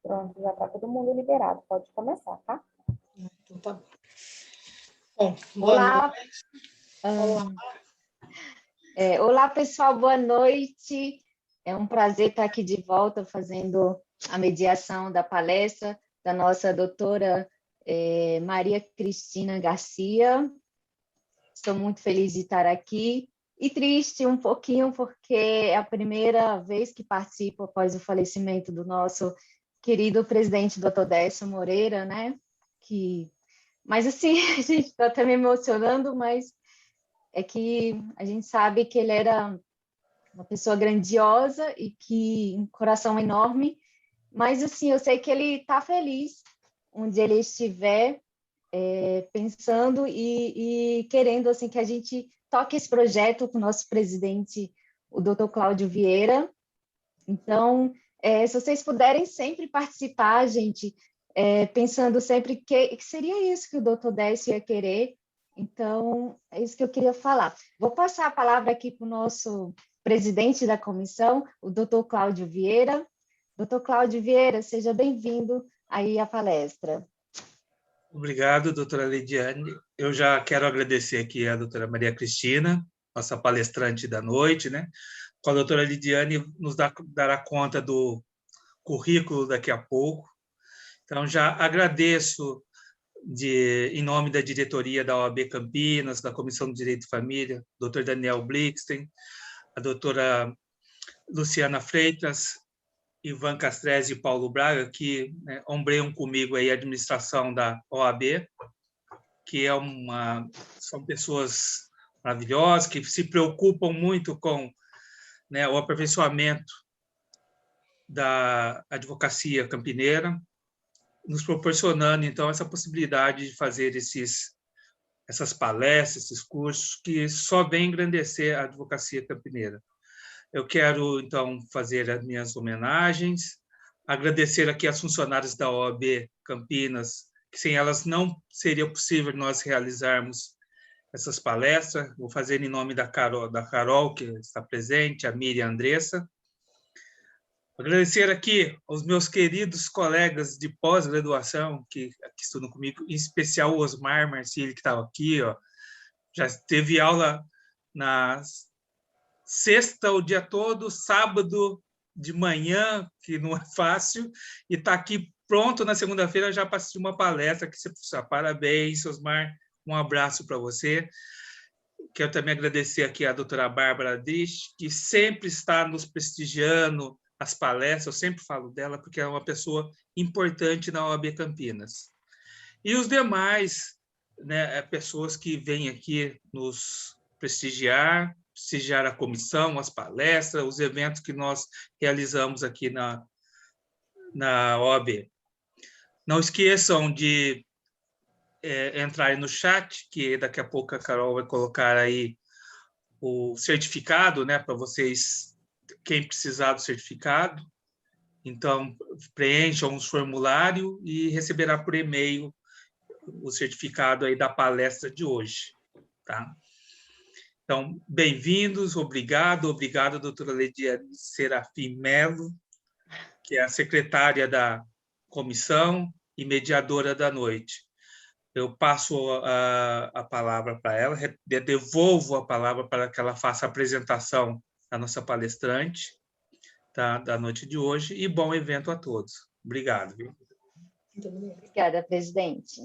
Pronto, já está todo mundo liberado. Pode começar, tá? Então tá bom. Bom, Olá. Olá, pessoal, boa noite. É um prazer estar aqui de volta fazendo a mediação da palestra da nossa doutora Maria Cristina Garcia. Estou muito feliz de estar aqui e triste um pouquinho, porque é a primeira vez que participo após o falecimento do nosso querido presidente, doutor Décio Moreira, né? Mas, assim, a gente está até me emocionando, mas é que a gente sabe que ele era uma pessoa grandiosa e que um coração enorme, mas, assim, eu sei que ele está feliz onde ele estiver, pensando e querendo, assim, que a gente toque esse projeto com o nosso presidente, o doutor Cláudio Vieira. Então, se vocês puderem sempre participar, gente, pensando sempre que seria isso que o doutor Décio ia querer. Então, é isso que eu queria falar. Vou passar a palavra aqui para o nosso presidente da comissão, o doutor Cláudio Vieira. Doutor Cláudio Vieira, seja bem-vindo aí à palestra. Obrigado, doutora Lidiane. Eu já quero agradecer aqui a doutora Maria Cristina, nossa palestrante da noite, né? Com a doutora Lidiane nos dará conta do currículo daqui a pouco. Então, já agradeço em nome da diretoria da OAB Campinas, da Comissão de Direito e Família, doutor Daniel Blixten, a doutora Luciana Freitas, Ivan Castrezi e Paulo Braga, que ombreiam comigo aí a administração da OAB, que são pessoas maravilhosas, que se preocupam muito com o aperfeiçoamento da advocacia campineira, nos proporcionando, então, essa possibilidade de fazer essas palestras, esses cursos, que só vêm engrandecer a advocacia campineira. Eu quero, então, fazer as minhas homenagens, agradecer aqui às funcionárias da OAB Campinas, que sem elas não seria possível nós realizarmos essas palestras. Vou fazer em nome da Carol, que está presente, a Miriam e a Andressa. Agradecer aqui aos meus queridos colegas de pós-graduação que estudam comigo, em especial o Osmar Marcílio, que estava aqui, ó. Já teve aula na sexta o dia todo, sábado de manhã, que não é fácil, e está aqui pronto na segunda-feira já para assistir uma palestra. Que você precisa. Parabéns, Osmar, um abraço para você. Quero também agradecer aqui a doutora Bárbara Drich, que sempre está nos prestigiando as palestras. Eu sempre falo dela porque é uma pessoa importante na OAB Campinas. E os demais, pessoas que vêm aqui nos prestigiar a comissão, as palestras, os eventos que nós realizamos aqui na OAB. Não esqueçam de entrarem no chat, que daqui a pouco a Carol vai colocar aí o certificado, para vocês, quem precisar do certificado. Então, preencham os formulários e receberá por e-mail o certificado aí da palestra de hoje, tá? Então, bem-vindos, obrigado, doutora Lidiane Serafim Melo, que é a secretária da comissão e mediadora da noite. Eu passo a palavra para ela, devolvo a palavra para que ela faça a apresentação da nossa palestrante, tá, da noite de hoje, e bom evento a todos. Obrigado. Viu? Obrigada, presidente.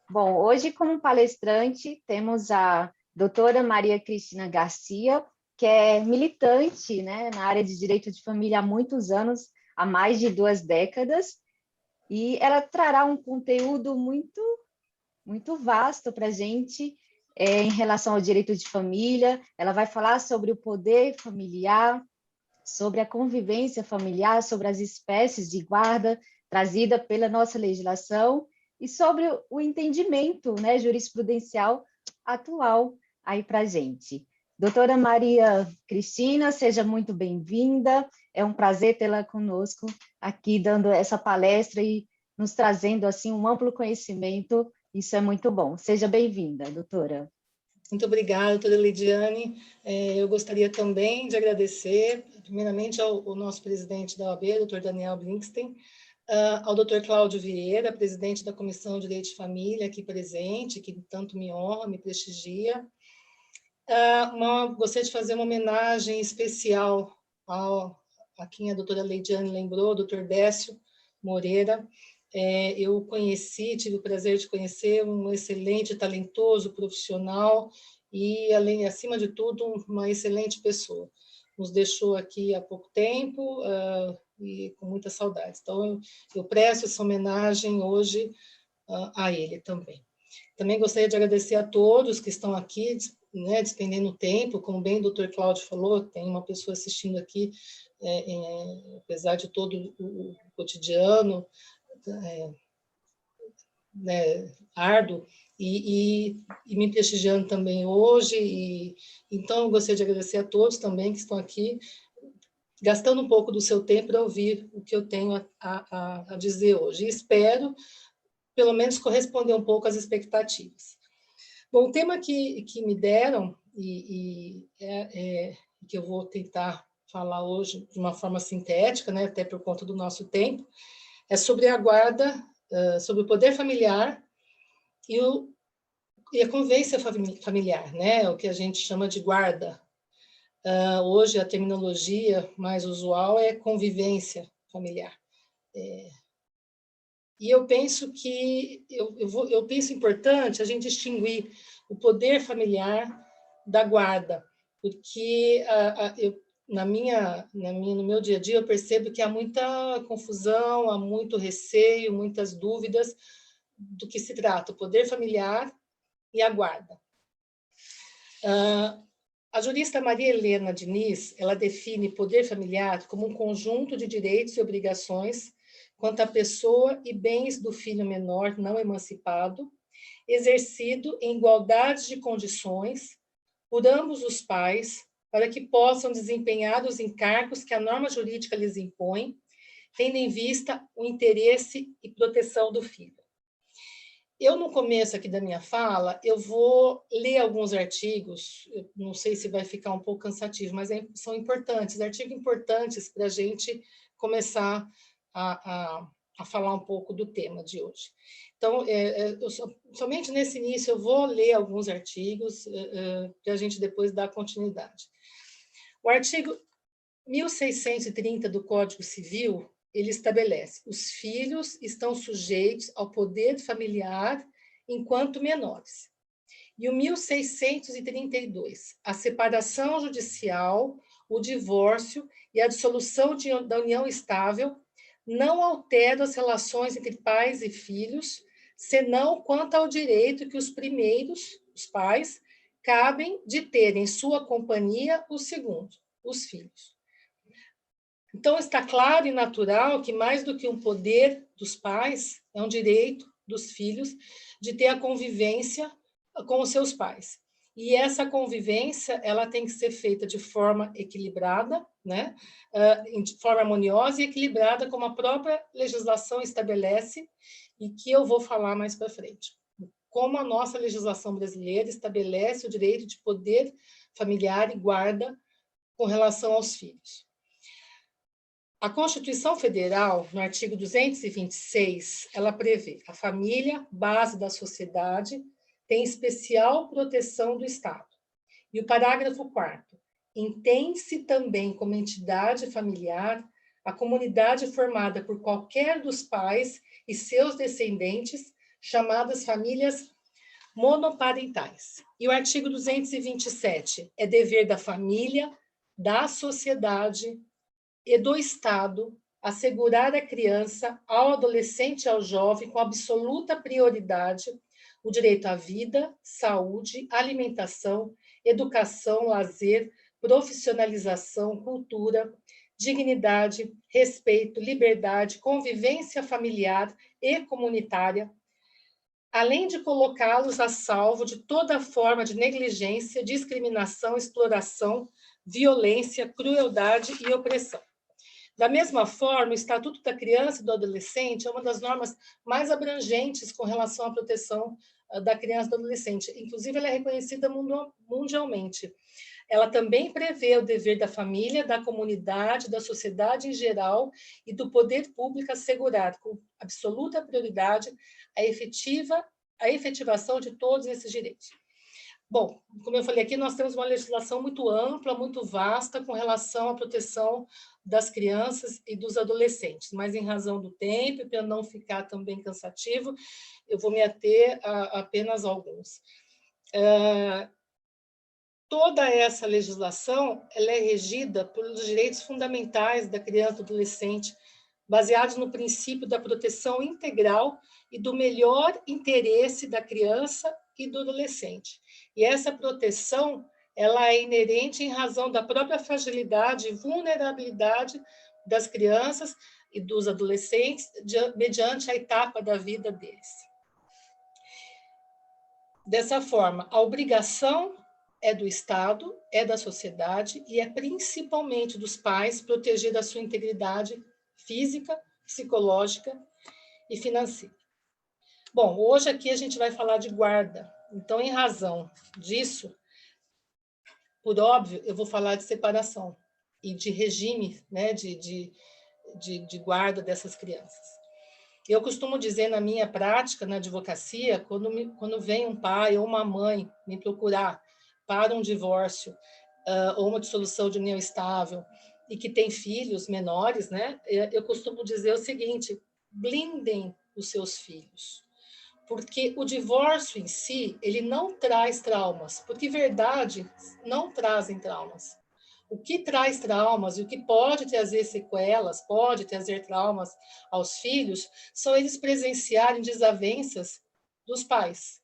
Bom, hoje, como palestrante, temos a doutora Maria Cristina Garcia, que é militante, na área de direito de família há muitos anos, há mais de 2 décadas, e ela trará um conteúdo muito, muito vasto para a gente em relação ao direito de família. Ela vai falar sobre o poder familiar, sobre a convivência familiar, sobre as espécies de guarda trazida pela nossa legislação e sobre o entendimento jurisprudencial atual aí para a gente. Doutora Maria Cristina, seja muito bem-vinda. É um prazer tê-la conosco aqui, dando essa palestra e nos trazendo assim um amplo conhecimento. Isso é muito bom. Seja bem-vinda, doutora. Muito obrigada, doutora Leidiane. Eu gostaria também de agradecer, primeiramente, ao nosso presidente da OAB, doutor Daniel Brinkstein, ao doutor Cláudio Vieira, presidente da Comissão de Direito de Família, aqui presente, que tanto me honra, me prestigia. Gostaria de fazer uma homenagem especial a quem a doutora Leidiane lembrou, doutor Décio Moreira. Eu tive o prazer de conhecer um excelente, talentoso profissional e, acima de tudo, uma excelente pessoa. Nos deixou aqui há pouco tempo e com muita saudade. Então, eu presto essa homenagem hoje a ele também. Também gostaria de agradecer a todos que estão aqui, né, despendendo tempo, como bem o doutor Cláudio falou, tem uma pessoa assistindo aqui, apesar de todo o cotidiano, né, árduo, e me prestigiando também hoje. Então, eu gostaria de agradecer a todos também que estão aqui, gastando um pouco do seu tempo para ouvir o que eu tenho a dizer hoje. E espero, pelo menos, corresponder um pouco às expectativas. Bom, o tema que me deram, que eu vou tentar falar hoje de uma forma sintética, né, até por conta do nosso tempo, é sobre a guarda, sobre o poder familiar e a convivência familiar, né, o que a gente chama de guarda. Hoje, a terminologia mais usual é convivência familiar. E eu penso que eu penso importante a gente distinguir o poder familiar da guarda, porque no meu dia a dia eu percebo que há muita confusão, há muito receio, muitas dúvidas do que se trata, o poder familiar e a guarda. A jurista Maria Helena Diniz, ela define poder familiar como um conjunto de direitos e obrigações quanto à pessoa e bens do filho menor não emancipado, exercido em igualdade de condições por ambos os pais, para que possam desempenhar os encargos que a norma jurídica lhes impõe, tendo em vista o interesse e proteção do filho. Eu, no começo aqui da minha fala, eu vou ler alguns artigos, não sei se vai ficar um pouco cansativo, mas são importantes, artigos importantes para a gente começar a falar um pouco do tema de hoje. Então, somente nesse início eu vou ler alguns artigos para a gente depois dar continuidade. O artigo 1630 do Código Civil, ele estabelece: os filhos estão sujeitos ao poder familiar enquanto menores. E o 1632, a separação judicial, o divórcio e a dissolução da união estável não alteram as relações entre pais e filhos, senão quanto ao direito que os primeiros, os pais, cabem de ter em sua companhia os segundos, os filhos. Então, está claro e natural que, mais do que um poder dos pais, é um direito dos filhos de ter a convivência com os seus pais. E essa convivência, ela tem que ser feita de forma equilibrada, né? De forma harmoniosa e equilibrada, como a própria legislação estabelece, e que eu vou falar mais para frente. Como a nossa legislação brasileira estabelece o direito de poder familiar e guarda com relação aos filhos. A Constituição Federal, no artigo 226, ela prevê: a família, base da sociedade, tem especial proteção do Estado. E o parágrafo 4º, entende-se também como entidade familiar a comunidade formada por qualquer dos pais e seus descendentes, chamadas famílias monoparentais. E o artigo 227, é dever da família, da sociedade e do Estado assegurar à criança, ao adolescente e ao jovem, com absoluta prioridade, o direito à vida, saúde, alimentação, educação, lazer, profissionalização, cultura, dignidade, respeito, liberdade, convivência familiar e comunitária, além de colocá-los a salvo de toda forma de negligência, discriminação, exploração, violência, crueldade e opressão. Da mesma forma, o Estatuto da Criança e do Adolescente é uma das normas mais abrangentes com relação à proteção da criança e do adolescente. Inclusive, ela é reconhecida mundialmente. Ela também prevê o dever da família, da comunidade, da sociedade em geral e do poder público assegurar, com absoluta prioridade, a efetivação de todos esses direitos. Bom, como eu falei aqui, nós temos uma legislação muito ampla, muito vasta, com relação à proteção das crianças e dos adolescentes, mas em razão do tempo, para não ficar também cansativo, eu vou me ater a apenas alguns. Toda essa legislação ela é regida pelos direitos fundamentais da criança e do adolescente, baseados no princípio da proteção integral e do melhor interesse da criança e do adolescente. E essa proteção ela é inerente em razão da própria fragilidade e vulnerabilidade das crianças e dos adolescentes mediante a etapa da vida deles. Dessa forma, a obrigação é do Estado, é da sociedade e é principalmente dos pais proteger a sua integridade física, psicológica e financeira. Bom, hoje aqui a gente vai falar de guarda. Então, em razão disso, por óbvio, eu vou falar de separação e de regime, né, de guarda dessas crianças. Eu costumo dizer na minha prática, na advocacia, quando vem um pai ou uma mãe me procurar para um divórcio ou uma dissolução de união estável e que tem filhos menores, né, eu costumo dizer o seguinte: blindem os seus filhos, porque o divórcio em si, ele não traz traumas, porque verdade não trazem traumas. O que traz traumas e o que pode trazer sequelas, pode trazer traumas aos filhos, são eles presenciarem desavenças dos pais.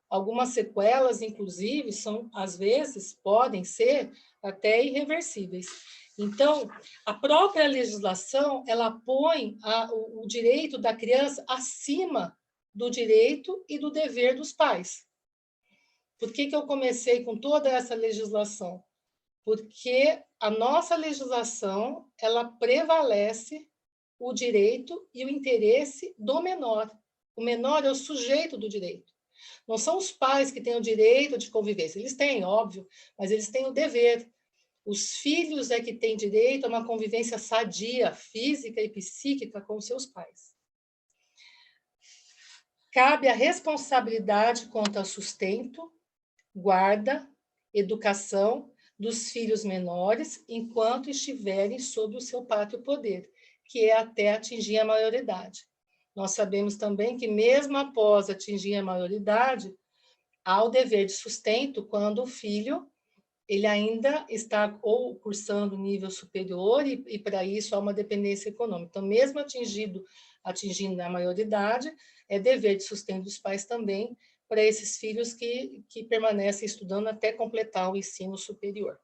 Algumas sequelas, inclusive, às vezes, podem ser até irreversíveis. Então, a própria legislação, ela põe o direito da criança acima do direito e do dever dos pais. Por que eu comecei com toda essa legislação? Porque a nossa legislação, ela prevalece o direito e o interesse do menor. O menor é o sujeito do direito. Não são os pais que têm o direito de convivência. Eles têm, óbvio, mas eles têm o dever. Os filhos é que têm direito a uma convivência sadia, física e psíquica com seus pais. Cabe a responsabilidade quanto ao sustento, guarda, educação dos filhos menores enquanto estiverem sob o seu pátrio poder, que é até atingir a maioridade. Nós sabemos também que, mesmo após atingir a maioridade, há o dever de sustento quando o filho ele ainda está ou cursando nível superior e para isso há uma dependência econômica. Então, mesmo atingindo a maioridade, é dever de sustento dos pais também para esses filhos que permanecem estudando até completar o ensino superior.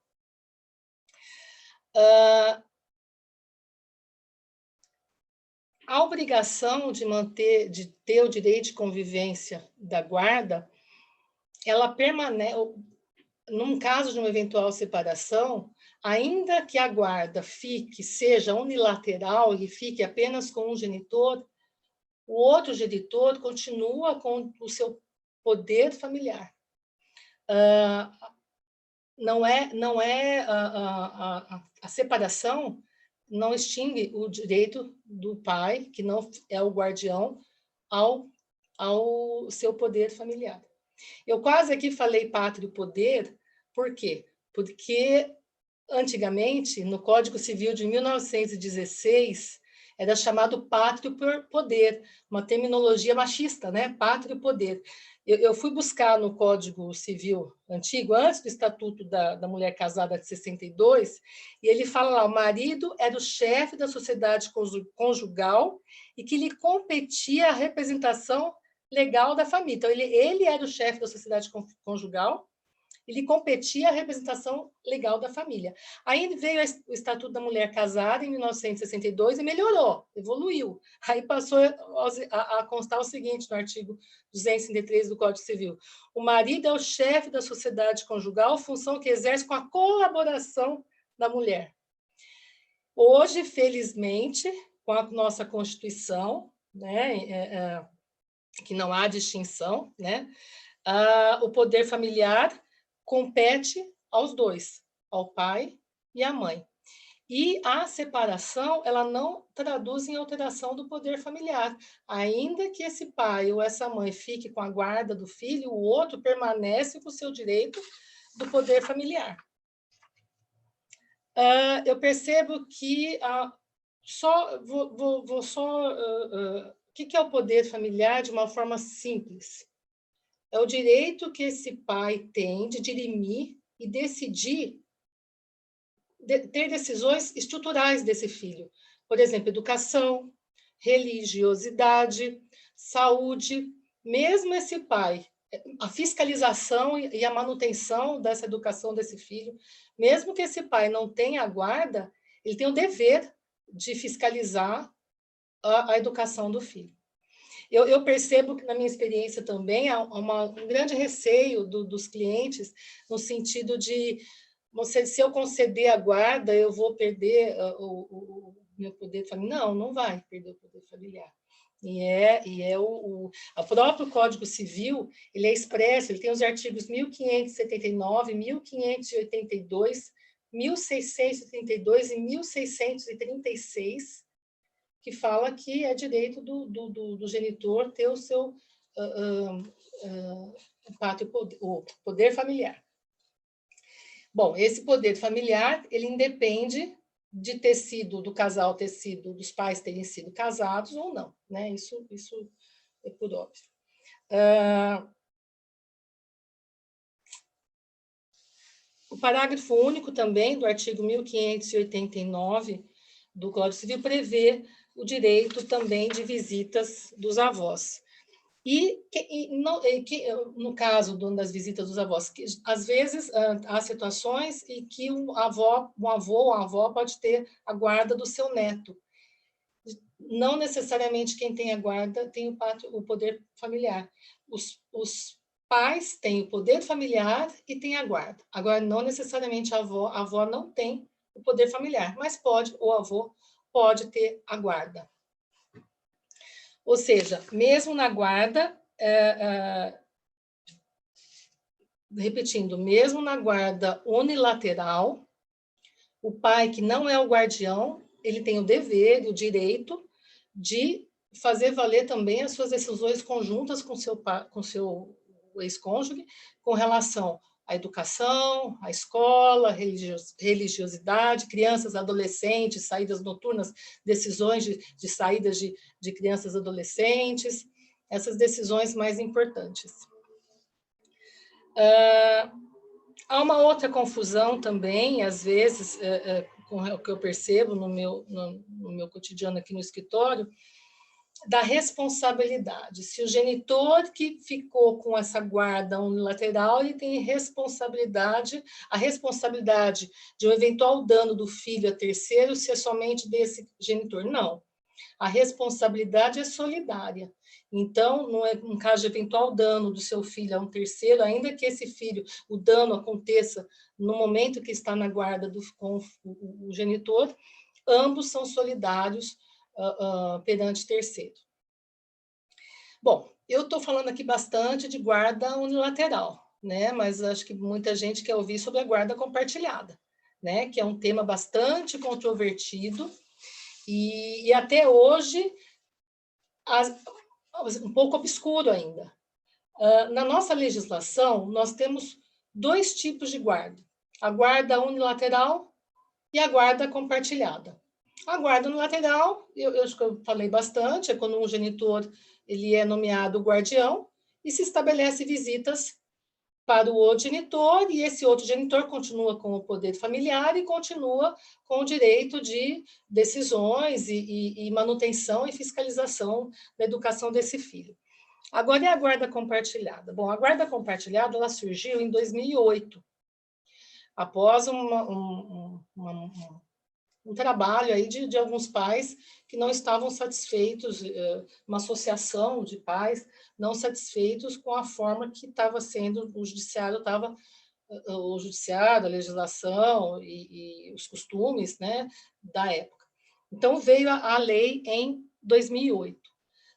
A obrigação de ter o direito de convivência da guarda, ela permanece, num caso de uma eventual separação, ainda que a guarda seja unilateral e fique apenas com um genitor, o outro genitor continua com o seu poder familiar. A separação não extingue o direito do pai, que não é o guardião, ao seu poder familiar. Eu quase aqui falei pátrio poder, por quê? Porque antigamente, no Código Civil de 1916, era chamado pátrio poder, uma terminologia machista, né? Pátrio poder. Eu fui buscar no Código Civil antigo, antes do Estatuto da Mulher Casada de 62, e ele fala lá, o marido era o chefe da sociedade conjugal e que lhe competia a representação legal da família. Então, ele era o chefe da sociedade conjugal, ele competia a representação legal da família. Aí veio o Estatuto da Mulher Casada, em 1962, e melhorou, evoluiu. Aí passou a constar o seguinte, no artigo 233 do Código Civil. O marido é o chefe da sociedade conjugal, função que exerce com a colaboração da mulher. Hoje, felizmente, com a nossa Constituição, né, que não há distinção, né? O poder familiar compete aos dois, ao pai e à mãe. E a separação, ela não traduz em alteração do poder familiar. Ainda que esse pai ou essa mãe fique com a guarda do filho, o outro permanece com o seu direito do poder familiar. Eu percebo que o que é o poder familiar de uma forma simples? É o direito que esse pai tem de dirimir e decidir, ter decisões estruturais desse filho. Por exemplo, educação, religiosidade, saúde. Mesmo esse pai, a fiscalização e a manutenção dessa educação desse filho, mesmo que esse pai não tenha a guarda, ele tem o dever de fiscalizar a educação do filho. Eu percebo que, na minha experiência também, há um grande receio dos clientes, no sentido de, se eu conceder a guarda, eu vou perder o meu poder familiar. Não, não vai perder o poder familiar. O próprio Código Civil, ele é expresso, ele tem os artigos 1579, 1582, 1632 e 1636, que fala que é direito do genitor ter o seu o poder familiar. Bom, esse poder familiar, ele independe de ter sido, do casal ter sido, dos pais terem sido casados ou não, né? Isso é por óbvio. O parágrafo único também do artigo 1589 do Código Civil prevê o direito também de visitas dos avós. No caso das visitas dos avós, às vezes há situações em que um avô ou a avó pode ter a guarda do seu neto. Não necessariamente quem tem a guarda tem o poder familiar. Os pais têm o poder familiar e têm a guarda. Agora, não necessariamente a avó não tem o poder familiar, mas o avô pode ter a guarda. Ou seja, mesmo na guarda, repetindo, mesmo na guarda unilateral, o pai que não é o guardião, ele tem o dever e o direito de fazer valer também as suas decisões conjuntas com seu ex-cônjuge, com relação à educação, à escola, religiosidade, crianças, adolescentes, saídas noturnas, decisões de saídas de crianças e adolescentes, essas decisões mais importantes. Há uma outra confusão também, às vezes, com o que eu percebo no meu cotidiano aqui no escritório, da responsabilidade. Se o genitor que ficou com essa guarda unilateral, ele tem a responsabilidade de um eventual dano do filho a terceiro ser somente desse genitor. Não. A responsabilidade é solidária. Então, no caso de eventual dano do seu filho a um terceiro, ainda que esse filho, o dano aconteça no momento que está na guarda com o genitor, ambos são solidários perante terceiro. Bom, eu estou falando aqui bastante de guarda unilateral, né? Mas acho que muita gente quer ouvir sobre a guarda compartilhada, né? Que é um tema bastante controvertido e até hoje um pouco obscuro ainda. Na nossa legislação, nós temos dois tipos de guarda: a guarda unilateral e a guarda compartilhada. A guarda unilateral, eu acho que eu falei bastante, é quando um genitor ele é nomeado guardião e se estabelece visitas para o outro genitor, e esse outro genitor continua com o poder familiar e continua com o direito de decisões e manutenção e fiscalização da educação desse filho. Agora, e a guarda compartilhada? Bom, a guarda compartilhada ela surgiu em 2008, após um trabalho aí de alguns pais que não estavam satisfeitos, uma associação de pais não satisfeitos com a forma que estava sendo o judiciário, a legislação e os costumes, né, da época. Então, veio a lei em 2008.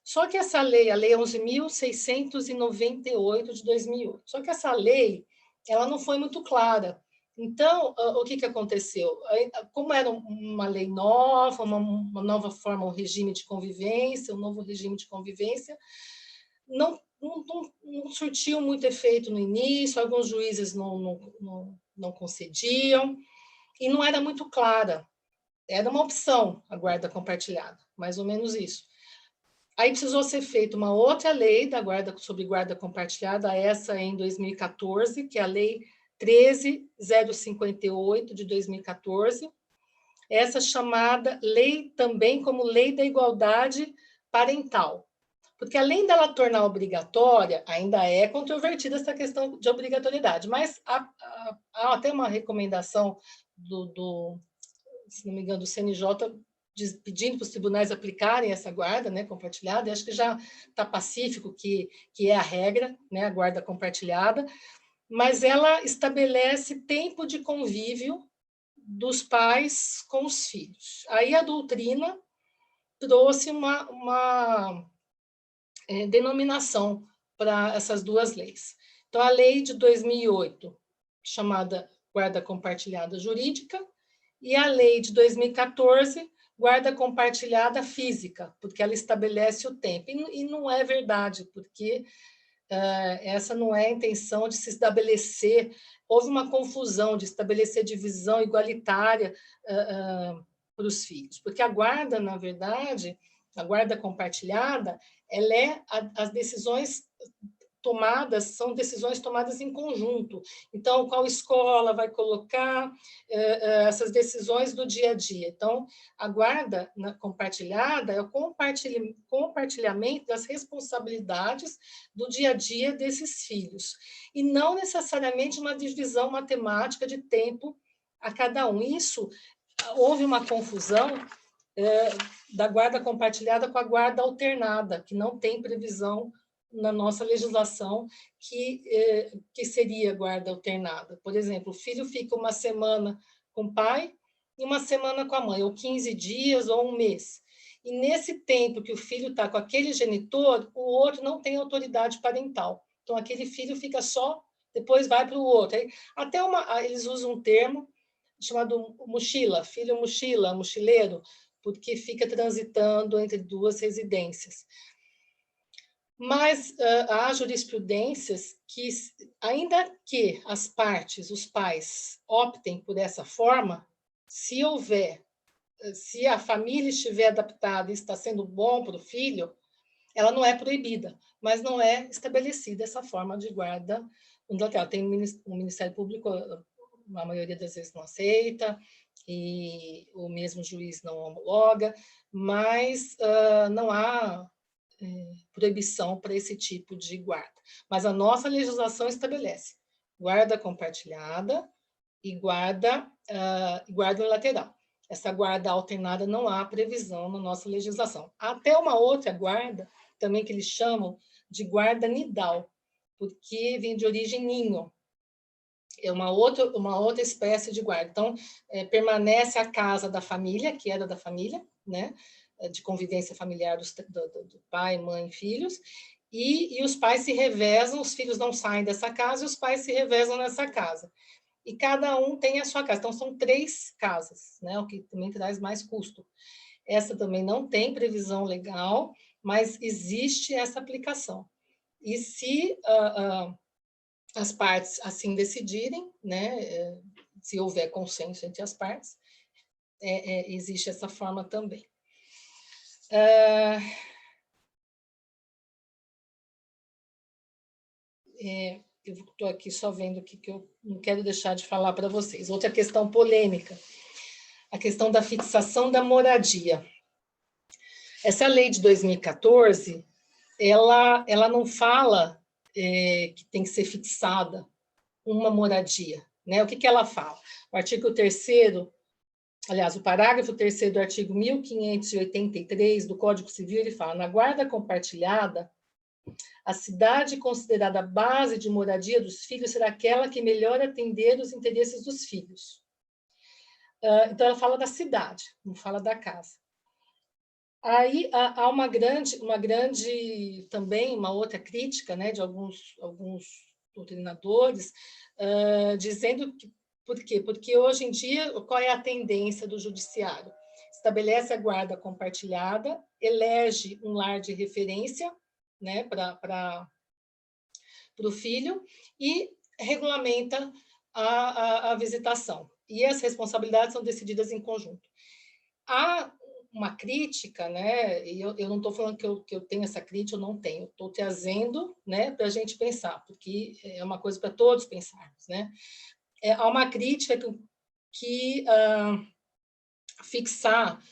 Só que essa lei, a Lei 11.698 de 2008, só que essa lei, ela não foi muito clara. Então, o que aconteceu? Como era uma lei nova, uma nova forma, um regime de convivência, um novo regime de convivência, não surtiu muito efeito no início, alguns juízes não concediam, e não era muito clara. Era uma opção a guarda compartilhada, mais ou menos isso. Aí precisou ser feita uma outra lei da guarda, sobre guarda compartilhada, essa em 2014, que é a Lei 13.058 de 2014, essa chamada lei também como Lei da Igualdade Parental. Porque além dela tornar obrigatória, ainda é controvertida essa questão de obrigatoriedade, mas há até uma recomendação se não me engano, do CNJ, pedindo para os tribunais aplicarem essa guarda, né, compartilhada. Eu acho que já está pacífico que é a regra, né, a guarda compartilhada, mas ela estabelece tempo de convívio dos pais com os filhos. Aí a doutrina trouxe uma denominação para essas duas leis. Então, a lei de 2008, chamada guarda compartilhada jurídica, e a lei de 2014, guarda compartilhada física, porque ela estabelece o tempo. E não é verdade, porque essa não é a intenção de se estabelecer. Houve uma confusão de estabelecer divisão igualitária para os filhos, porque a guarda, na verdade, a guarda compartilhada, ela é as decisões tomadas, são decisões tomadas em conjunto. Então, qual escola vai colocar essas decisões do dia a dia. Então, a guarda compartilhada é o compartilhamento das responsabilidades do dia a dia desses filhos, e não necessariamente uma divisão matemática de tempo a cada um. Isso, houve uma confusão da guarda compartilhada com a guarda alternada, que não tem previsão na nossa legislação que seria guarda alternada. Por exemplo, o filho fica uma semana com o pai e uma semana com a mãe, ou 15 dias, ou um mês. E nesse tempo que o filho está com aquele genitor, o outro não tem autoridade parental. Então, aquele filho fica só, depois vai para o outro. Aí, até eles usam um termo chamado mochila, filho mochila, mochileiro, porque fica transitando entre duas residências. Mas há jurisprudências que, ainda que as partes, os pais, optem por essa forma, se a família estiver adaptada e está sendo bom para o filho, ela não é proibida, mas não é estabelecida essa forma de guarda unilateral. Tem o Ministério Público, a maioria das vezes não aceita, e o mesmo juiz não homologa, mas não há proibição para esse tipo de guarda. Mas a nossa legislação estabelece guarda compartilhada e guarda unilateral. Essa guarda alternada não há previsão na nossa legislação. Há até uma outra guarda, também que eles chamam de guarda nidal, porque vem de origem ninho. É uma outra espécie de guarda. Então, permanece a casa da família, que era da família, né? De convivência familiar do pai, mãe, filhos, e os pais se revezam, os filhos não saem dessa casa e os pais se revezam nessa casa. E cada um tem a sua casa. Então, são 3 casas, né? O que também traz mais custo. Essa também não tem previsão legal, mas existe essa aplicação. E se as partes assim decidirem, né? Se houver consenso entre as partes, existe essa forma também. Eu estou aqui só vendo o que eu não quero deixar de falar para vocês. Outra questão polêmica, a questão da fixação da moradia. Essa lei de 2014, ela não fala que tem que ser fixada uma moradia, né? O que ela fala? O artigo 3º, aliás, o parágrafo 3º do artigo 1583 do Código Civil, ele fala: na guarda compartilhada, a cidade considerada base de moradia dos filhos será aquela que melhor atender os interesses dos filhos. Então, ela fala da cidade, não fala da casa. Aí há uma grande também, uma outra crítica, né, de alguns doutrinadores, dizendo que, por quê? Porque hoje em dia, qual é a tendência do judiciário? Estabelece a guarda compartilhada, elege um lar de referência, né, para o filho e regulamenta a visitação. E as responsabilidades são decididas em conjunto. Há uma crítica, né? E eu não estou falando que eu tenho essa crítica, eu não tenho. Estou trazendo, né, para a gente pensar, porque é uma coisa para todos pensarmos, né? Há uma crítica que fixar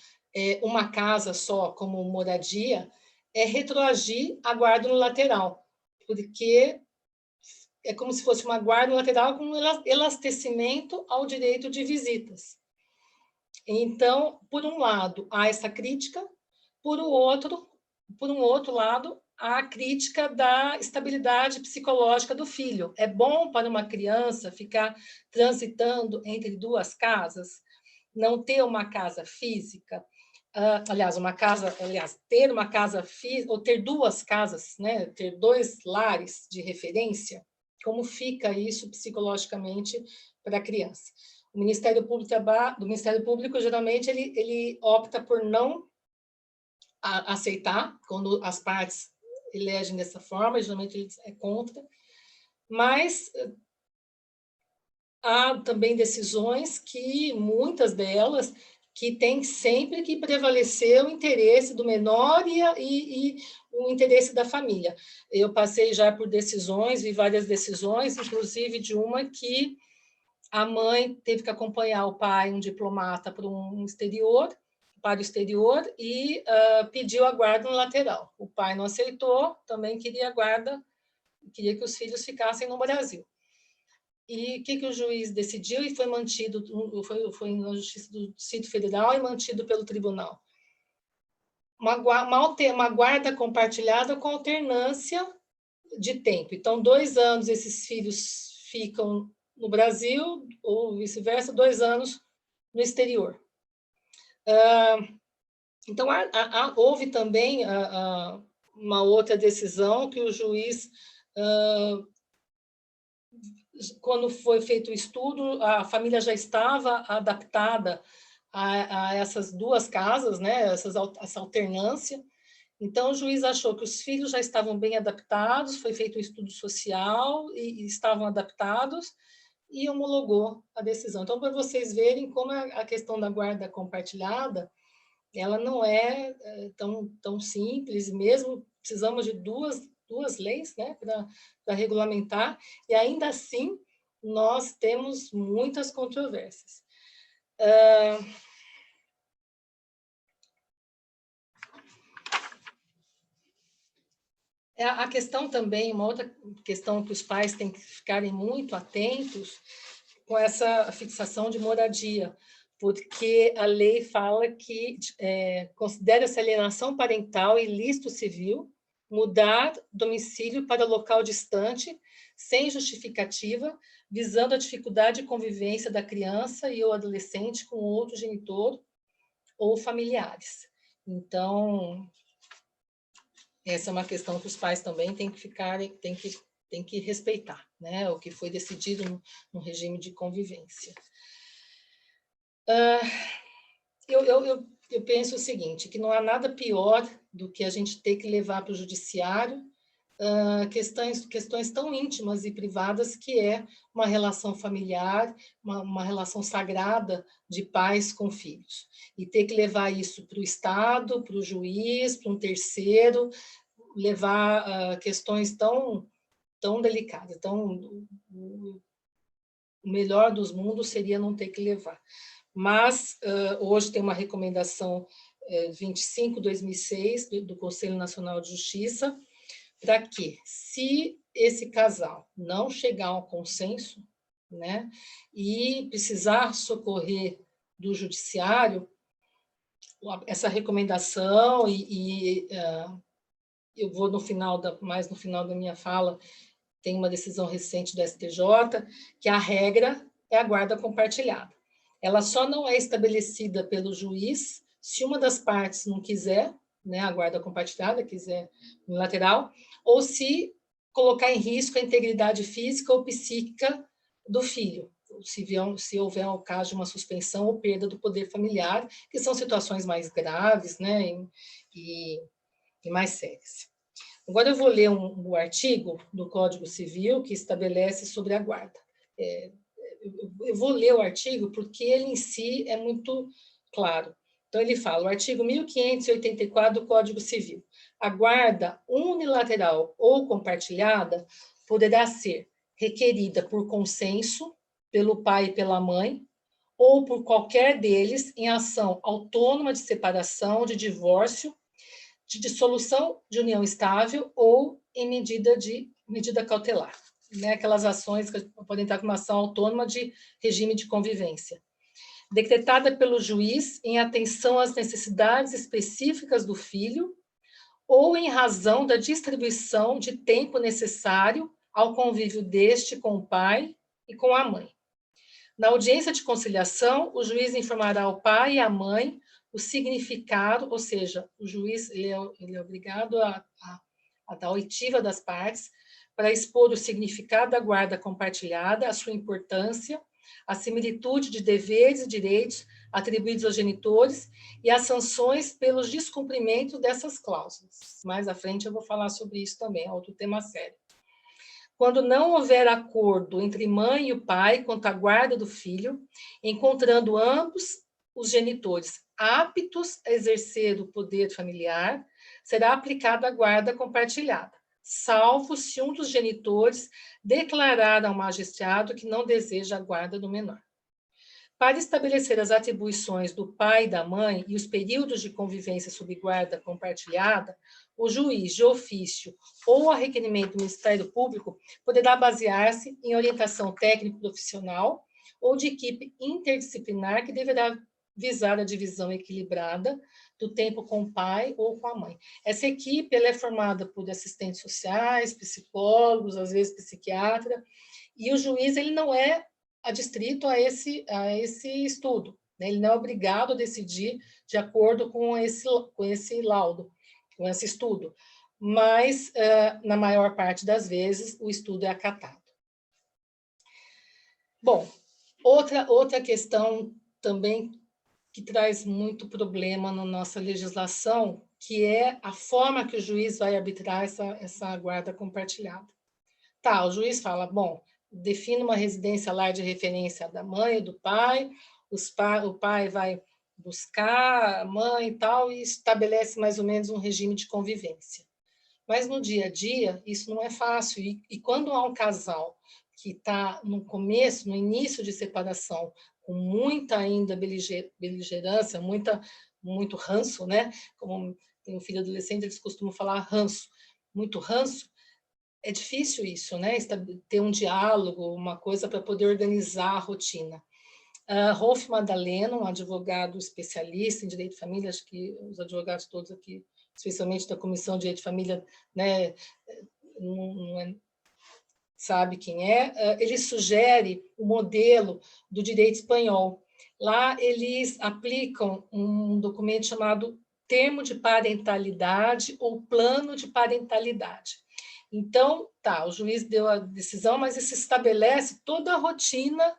uma casa só como moradia é retroagir a guarda unilateral, porque é como se fosse uma guarda unilateral com elastecimento ao direito de visitas. Então, por um lado, há essa crítica, por um outro lado, há a crítica da estabilidade psicológica do filho. É bom para uma criança ficar transitando entre duas casas, não ter uma casa física, ter uma casa física, ou ter duas casas, né? Ter dois lares de referência, como fica isso psicologicamente para a criança. O Ministério Público geralmente ele opta por não aceitar quando as partes elegem dessa forma, geralmente ele é contra, mas há também decisões que, muitas delas, que tem sempre que prevalecer o interesse do menor e o interesse da família. Eu passei já por decisões, vi várias decisões, inclusive de uma que a mãe teve que acompanhar o pai, um diplomata, para o exterior, e pediu a guarda no lateral. O pai não aceitou, também queria a guarda, queria que os filhos ficassem no Brasil. E o que o juiz decidiu e foi mantido, foi na Justiça do Distrito Federal e mantido pelo tribunal? Uma guarda compartilhada com alternância de tempo. Então, 2 anos esses filhos ficam no Brasil, ou vice-versa, 2 anos no exterior. Então, houve também uma outra decisão que o juiz, quando foi feito o estudo, a família já estava adaptada a essas duas casas, né, essa alternância. Então, o juiz achou que os filhos já estavam bem adaptados, foi feito um estudo social e estavam adaptados, e homologou a decisão. Então, para vocês verem como a questão da guarda compartilhada, ela não é tão simples, mesmo precisamos de duas leis, né, para regulamentar, e ainda assim nós temos muitas controvérsias. A questão também, uma outra questão que os pais têm que ficarem muito atentos com essa fixação de moradia, porque a lei fala que considera-se alienação parental ilícito civil mudar domicílio para local distante, sem justificativa, visando a dificuldade de convivência da criança e ou adolescente com outro genitor ou familiares. Então, essa é uma questão que os pais também têm que respeitar, né? O que foi decidido no regime de convivência. Eu penso o seguinte, que não há nada pior do que a gente ter que levar para o judiciário questões tão íntimas e privadas que é uma relação familiar, uma relação sagrada de pais com filhos. E ter que levar isso para o Estado, para o juiz, para um terceiro, levar questões tão delicadas. Então, o melhor dos mundos seria não ter que levar. Mas hoje tem uma recomendação 25/2006 do Conselho Nacional de Justiça, para que, se esse casal não chegar a um consenso, né, e precisar socorrer do judiciário, essa recomendação, eu vou mais no final da minha fala, tem uma decisão recente do STJ, que a regra é a guarda compartilhada. Ela só não é estabelecida pelo juiz se uma das partes não quiser, né, a guarda compartilhada, quiser unilateral, ou se colocar em risco a integridade física ou psíquica do filho, se houver o caso de uma suspensão ou perda do poder familiar, que são situações mais graves, né, e mais sérias. Agora eu vou ler o artigo do Código Civil que estabelece sobre a guarda. Eu vou ler o artigo porque ele em si é muito claro. Então, ele fala, o artigo 1584 do Código Civil, a guarda unilateral ou compartilhada poderá ser requerida por consenso pelo pai e pela mãe, ou por qualquer deles em ação autônoma de separação, de divórcio, de dissolução de união estável ou em medida cautelar. Né? Aquelas ações que podem estar com uma ação autônoma de regime de convivência. Decretada pelo juiz em atenção às necessidades específicas do filho ou em razão da distribuição de tempo necessário ao convívio deste com o pai e com a mãe. Na audiência de conciliação, o juiz informará ao pai e à mãe o significado, ou seja, o juiz ele é obrigado a dar oitiva das partes para expor o significado da guarda compartilhada, a sua importância, a similitude de deveres e direitos atribuídos aos genitores e as sanções pelos descumprimentos dessas cláusulas. Mais à frente eu vou falar sobre isso também, é outro tema sério. Quando não houver acordo entre mãe e o pai quanto à guarda do filho, encontrando ambos os genitores aptos a exercer o poder familiar, será aplicada a guarda compartilhada, salvo se um dos genitores declarar ao magistrado que não deseja a guarda do menor. Para estabelecer as atribuições do pai e da mãe e os períodos de convivência sob guarda compartilhada, o juiz de ofício ou a requerimento do Ministério Público poderá basear-se em orientação técnico-profissional ou de equipe interdisciplinar que deverá visar a divisão equilibrada do tempo com o pai ou com a mãe. Essa equipe ela é formada por assistentes sociais, psicólogos, às vezes psiquiatra, e o juiz ele não é adstrito a esse estudo, né? Ele não é obrigado a decidir de acordo com esse laudo, com esse estudo, mas, na maior parte das vezes, o estudo é acatado. Bom, outra questão também que traz muito problema na nossa legislação, que é a forma que o juiz vai arbitrar essa guarda compartilhada. Tá, o juiz fala, bom, define uma residência lar de referência da mãe e do pai, o pai vai buscar a mãe e tal, e estabelece mais ou menos um regime de convivência. Mas no dia a dia, isso não é fácil. E quando há um casal que está no começo, no início de separação, com muita ainda beligerância, muito ranço, né? Como tem um filho adolescente, eles costumam falar ranço, muito ranço. É difícil isso, né? Ter um diálogo, uma coisa para poder organizar a rotina. Rolf Madaleno, um advogado especialista em direito de família, acho que os advogados todos aqui, especialmente da Comissão de Direito de Família, né, sabe quem é, ele sugere o modelo do direito espanhol. Lá eles aplicam um documento chamado Termo de Parentalidade ou Plano de Parentalidade. Então, tá, o juiz deu a decisão, mas isso estabelece toda a rotina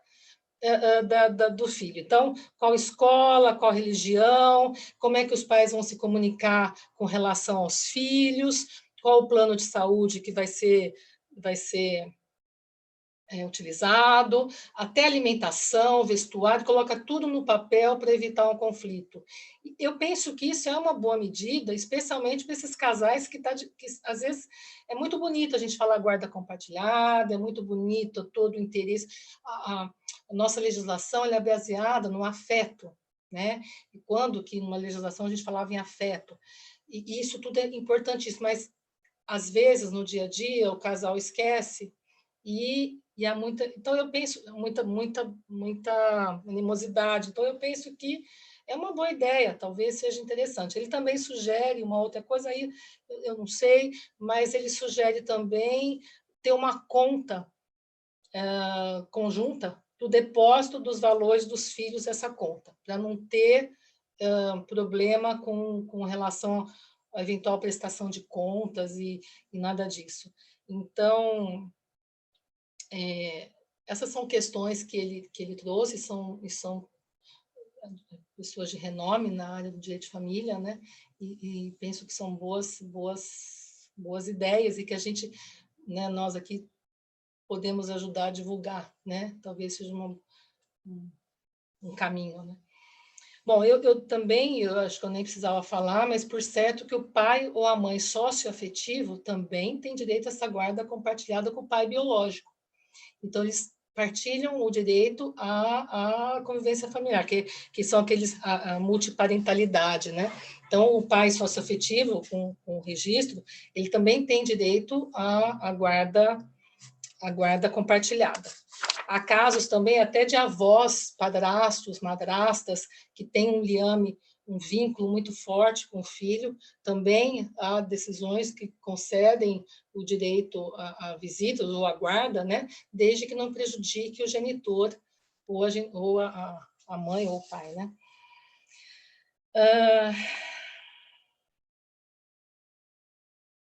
do filho. Então, qual escola, qual religião, como é que os pais vão se comunicar com relação aos filhos, qual o plano de saúde que vai ser utilizado, até alimentação, vestuário, coloca tudo no papel para evitar um conflito. Eu penso que isso é uma boa medida, especialmente para esses casais que às vezes é muito bonito a gente falar guarda compartilhada, é muito bonito todo o interesse. A nossa legislação ela é baseada no afeto, né? E quando que numa legislação a gente falava em afeto, e isso tudo é importantíssimo, mas às vezes no dia a dia o casal esquece e há muita, então eu penso muita animosidade. Então eu penso que é uma boa ideia, talvez seja interessante. Ele também sugere uma outra coisa aí, eu não sei, mas ele sugere também ter uma conta conjunta do depósito dos valores dos filhos essa conta, para não ter problema com relação à eventual prestação de contas e nada disso. Então, essas são questões que ele trouxe, e são pessoas de renome na área do direito de família, né? E penso que são boas ideias e que a gente, né, nós aqui podemos ajudar a divulgar, né? Talvez seja um caminho, né? Bom, eu também, eu acho que eu nem precisava falar, mas por certo que o pai ou a mãe socioafetivo também tem direito a essa guarda compartilhada com o pai biológico. Então, eles partilham o direito à convivência familiar, que são aqueles, a multiparentalidade, né? Então, o pai socioafetivo, com o registro, ele também tem direito à guarda compartilhada. Há casos também até de avós, padrastos, madrastas, que têm um liame, um vínculo muito forte com o filho. Também há decisões que concedem o direito à visita ou à guarda, né? Desde que não prejudique o genitor ou a mãe ou o pai, né?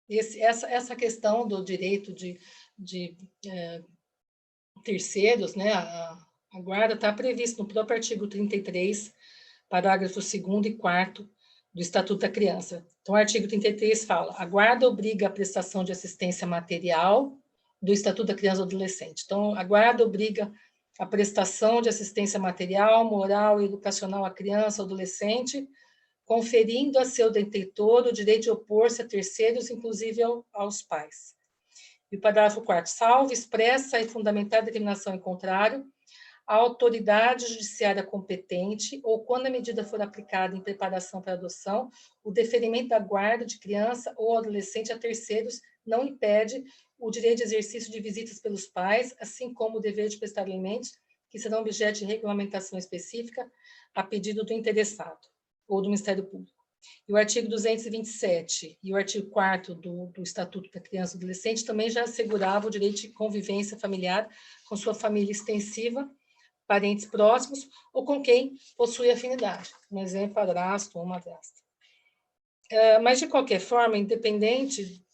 Essa questão do direito de terceiros, né? A guarda está prevista no próprio artigo 33, parágrafo 2º e 4º do Estatuto da Criança. Então, o artigo 33 fala: a guarda obriga a prestação de assistência material do Estatuto da Criança e do Adolescente. Então, a guarda obriga a prestação de assistência material, moral e educacional à criança ou adolescente, conferindo a seu detentor o direito de opor-se a terceiros, inclusive aos pais. E o parágrafo 4º, salvo expressa e fundamentada determinação em contrário, a autoridade judiciária competente, ou quando a medida for aplicada em preparação para adoção, o deferimento da guarda de criança ou adolescente a terceiros não impede o direito de exercício de visitas pelos pais, assim como o dever de prestar alimentos, que serão objeto de regulamentação específica a pedido do interessado ou do Ministério Público. E o artigo 227 e o artigo 4º do Estatuto da Criança e do Adolescente também já assegurava o direito de convivência familiar com sua família extensiva, parentes próximos ou com quem possui afinidade. Um exemplo, padrasto ou madrasta. Mas, de qualquer forma, independente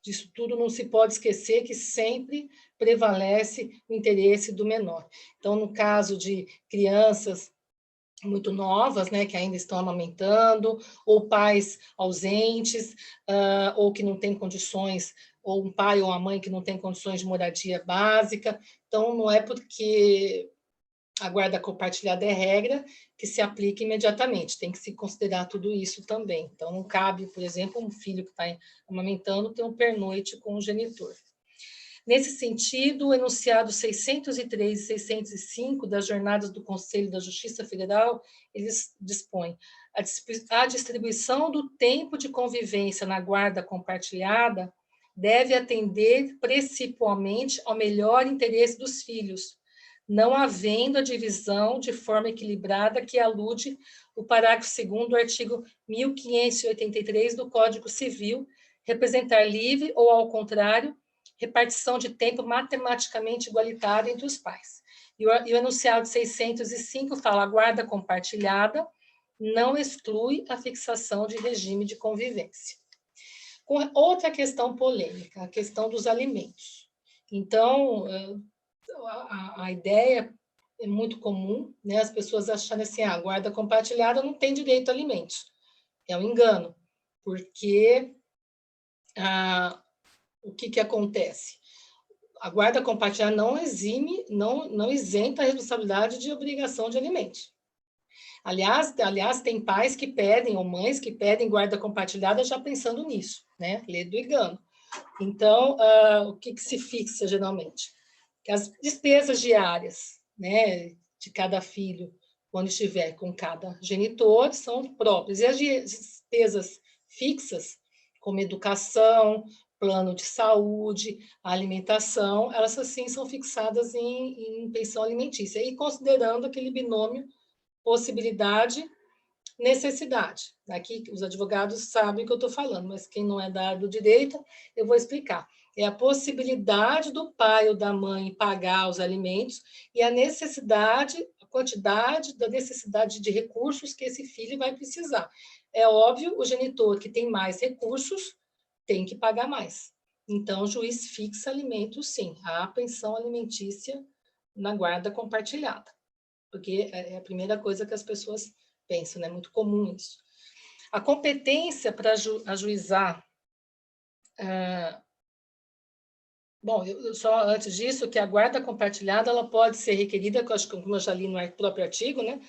disso tudo, não se pode esquecer que sempre prevalece o interesse do menor. Então, no caso de crianças muito novas, né, que ainda estão amamentando, ou pais ausentes, ou que não têm condições, ou um pai ou uma mãe que não tem condições de moradia básica. Então, não é porque a guarda compartilhada é regra que se aplica imediatamente, tem que se considerar tudo isso também. Então, não cabe, por exemplo, um filho que está amamentando ter um pernoite com o genitor. Nesse sentido, o enunciado 603 e 605 das Jornadas do Conselho da Justiça Federal, eles dispõem a distribuição do tempo de convivência na guarda compartilhada deve atender principalmente ao melhor interesse dos filhos, não havendo a divisão de forma equilibrada que alude o parágrafo 2º do artigo 1583 do Código Civil, representar livre ou, ao contrário, repartição de tempo matematicamente igualitária entre os pais. E o enunciado 605 fala: a guarda compartilhada não exclui a fixação de regime de convivência. Outra questão polêmica, a questão dos alimentos. Então, a ideia é muito comum, né, as pessoas acharem assim: a guarda compartilhada não tem direito a alimentos. É um engano, porque o que acontece? A guarda compartilhada não exime, não isenta a responsabilidade de obrigação de alimentos. Aliás, tem pais que pedem, ou mães que pedem guarda compartilhada já pensando nisso, né? Lê do engano. Então, o que se fixa geralmente? Que as despesas diárias, né, de cada filho, quando estiver com cada genitor, são próprias. E as despesas fixas, como educação, plano de saúde, alimentação, elas assim são fixadas em pensão alimentícia, e considerando aquele binômio possibilidade, necessidade. Aqui os advogados sabem o que eu estou falando, mas quem não é da área do direito, eu vou explicar. É a possibilidade do pai ou da mãe pagar os alimentos e a necessidade, quantidade da necessidade de recursos que esse filho vai precisar. É óbvio, o genitor que tem mais recursos tem que pagar mais. Então, o juiz fixa alimentos, sim, a pensão alimentícia na guarda compartilhada, porque é a primeira coisa que as pessoas pensam, né? É muito comum isso. A competência para ajuizar... Bom, só antes disso, que a guarda compartilhada ela pode ser requerida, como eu já li no próprio artigo, né?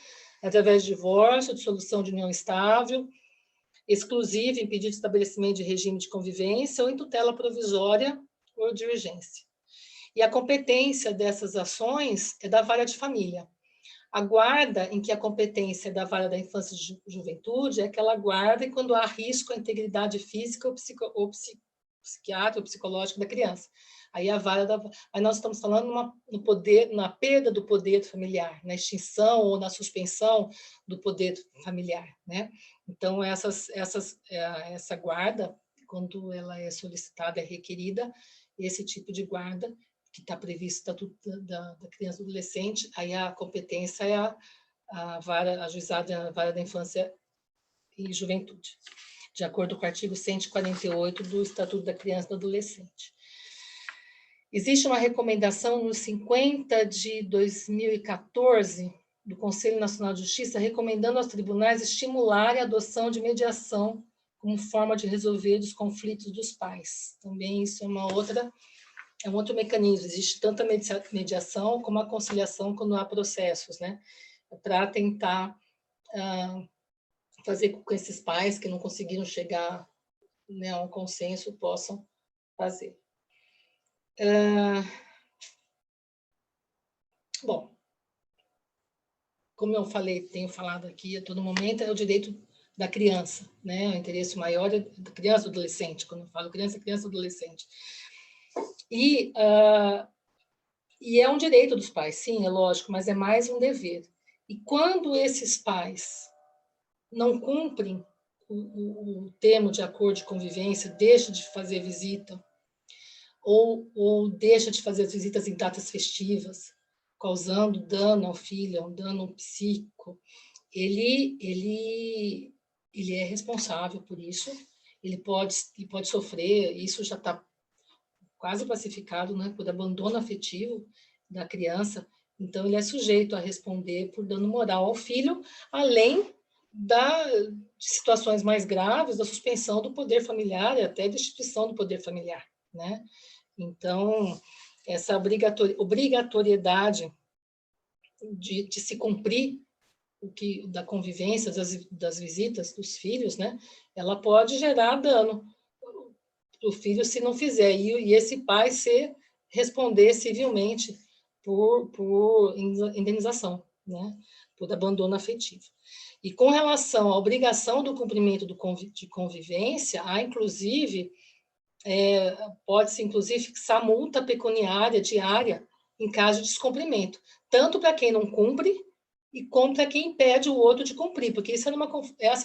Através de divórcio, dissolução de união estável, exclusiva, impedido de estabelecimento de regime de convivência ou em tutela provisória ou de urgência. E a competência dessas ações é da vara de família. A guarda em que a competência é da vara da infância e juventude é aquela guarda quando há risco à integridade física ou psiquiátrica ou psicológica da criança. Aí a vara aí nós estamos falando no poder, na perda do poder familiar, na extinção ou na suspensão do poder familiar, né? Então essa guarda, quando ela é solicitada, é requerida, esse tipo de guarda que está previsto no Estatuto da Criança e do Adolescente, aí a competência é a vara ajuizada, a vara da infância e juventude, de acordo com o artigo 148 do Estatuto da Criança e do Adolescente. Existe uma recomendação no 50 de 2014 do Conselho Nacional de Justiça recomendando aos tribunais estimularem a adoção de mediação como forma de resolver os conflitos dos pais. Também isso é um outro mecanismo. Existe tanto a mediação como a conciliação quando há processos, né? Para tentar fazer com que esses pais que não conseguiram chegar, né, a um consenso possam fazer. Bom, como eu tenho falado aqui a todo momento, é o direito da criança, né? O interesse maior é da criança ou adolescente. Quando eu falo criança, criança ou adolescente. E é um direito dos pais, sim, é lógico, mas é mais um dever. E quando esses pais não cumprem o termo de acordo de convivência, deixa de fazer visita, ou deixa de fazer as visitas em datas festivas, causando dano ao filho, um dano psíquico, ele é responsável por isso, ele pode sofrer, isso já está quase pacificado, né, por abandono afetivo da criança, então ele é sujeito a responder por dano moral ao filho, além de situações mais graves, da suspensão do poder familiar e até da instituição do poder familiar, né? Então, essa obrigatoriedade de se cumprir da convivência, das visitas dos filhos, né? Ela pode gerar dano para o filho se não fizer, e esse pai responder civilmente por indenização, né? Por abandono afetivo. E com relação à obrigação do cumprimento de convivência, há inclusive, pode-se inclusive fixar multa pecuniária diária em caso de descumprimento, tanto para quem não cumpre e como para quem impede o outro de cumprir, porque essa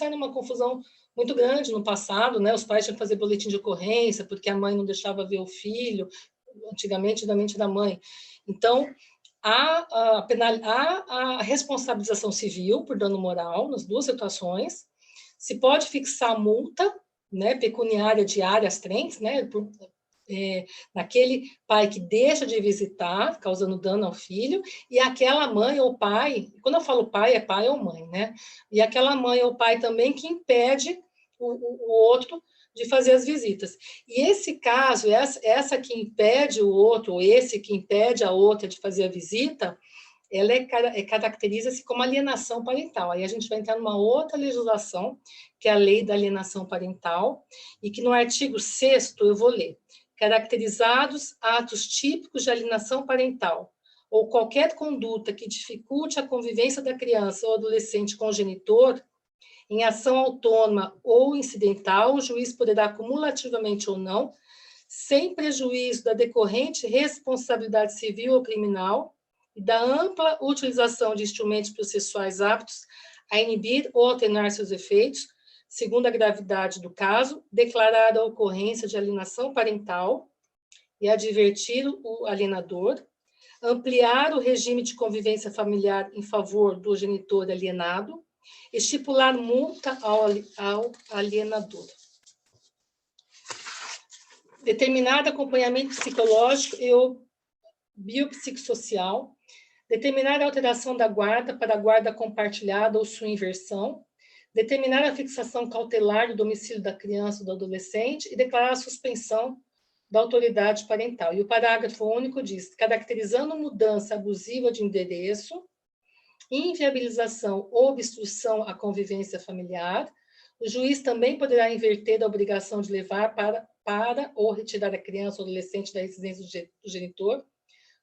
era uma confusão muito grande no passado, né? Os pais tinham que fazer boletim de ocorrência porque a mãe não deixava ver o filho, antigamente da mente da mãe. Então, há a responsabilização civil por dano moral nas duas situações, se pode fixar multa, né, pecuniária diária às trens, né, naquele pai que deixa de visitar, causando dano ao filho, e aquela mãe ou pai, quando eu falo pai, é pai ou mãe, né? E aquela mãe ou pai também que impede o outro de fazer as visitas. E esse caso, essa que impede o outro, ou esse que impede a outra de fazer a visita, ela caracteriza-se como alienação parental. Aí a gente vai entrar numa outra legislação, que é a Lei da Alienação Parental, e que no artigo 6º eu vou ler: caracterizados atos típicos de alienação parental, ou qualquer conduta que dificulte a convivência da criança ou adolescente com o genitor, em ação autônoma ou incidental, o juiz poderá, cumulativamente ou não, sem prejuízo da decorrente responsabilidade civil ou criminal e da ampla utilização de instrumentos processuais aptos a inibir ou atenuar seus efeitos, segundo a gravidade do caso, declarar a ocorrência de alienação parental e advertir o alienador, ampliar o regime de convivência familiar em favor do genitor alienado, estipular multa ao alienador. Determinar acompanhamento psicológico e biopsicossocial, determinar a alteração da guarda para a guarda compartilhada ou sua inversão, determinar a fixação cautelar do domicílio da criança ou do adolescente e declarar a suspensão da autoridade parental. E o parágrafo único diz, caracterizando mudança abusiva de endereço, inviabilização ou obstrução à convivência familiar, o juiz também poderá inverter a obrigação de levar para ou retirar a criança ou adolescente da residência do genitor,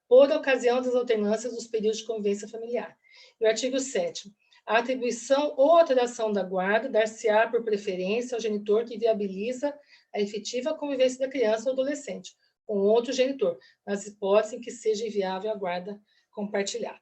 por ocasião das alternâncias dos períodos de convivência familiar. E o artigo 7º, a atribuição ou alteração da guarda dar-se-á por preferência ao genitor que viabiliza a efetiva convivência da criança ou adolescente com outro genitor, nas hipóteses em que seja inviável a guarda compartilhada.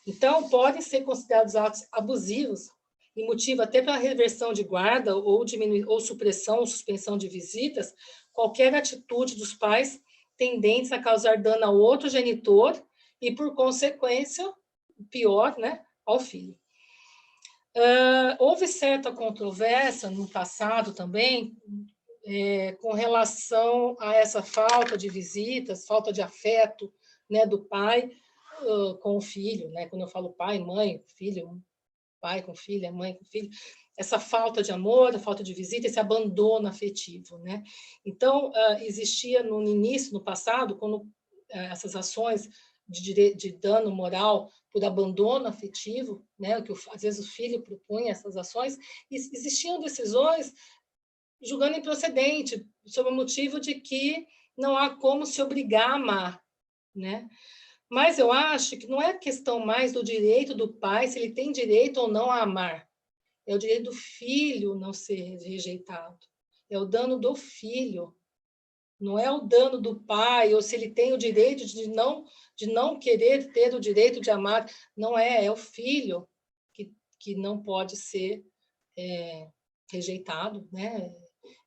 Então, podem ser considerados atos abusivos e motivo até para a reversão de guarda ou supressão ou suspensão de visitas, qualquer atitude dos pais tendentes a causar dano ao outro genitor e, por consequência, pior, né, ao filho. Houve certa controvérsia no passado também com relação a essa falta de visitas, falta de afeto, né, do pai com o filho, né? Quando eu falo pai, mãe, filho, pai com filha, mãe com filho, essa falta de amor, a falta de visita, esse abandono afetivo, né? Então, existia no início, no passado, quando essas ações de dano moral por abandono afetivo, né, que às vezes o filho propunha essas ações, existiam decisões julgando improcedente, sob o motivo de que não há como se obrigar a amar, né? Mas eu acho que não é questão mais do direito do pai, se ele tem direito ou não a amar. É o direito do filho não ser rejeitado. É o dano do filho. Não é o dano do pai, ou se ele tem o direito de não querer ter o direito de amar. Não é o filho que não pode ser rejeitado, né?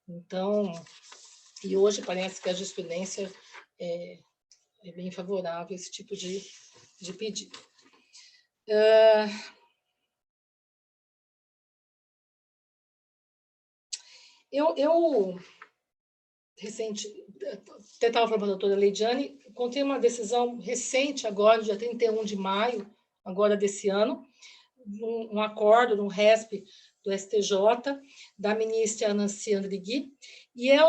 Então, e hoje parece que a jurisprudência é bem favorável a esse tipo de pedido. Eu recente, até estava falando para a doutora Leidiane, contei uma decisão recente agora, dia 31 de maio, agora desse ano, um acordo, um RESP do STJ, da ministra Nancy Andrighi, e eu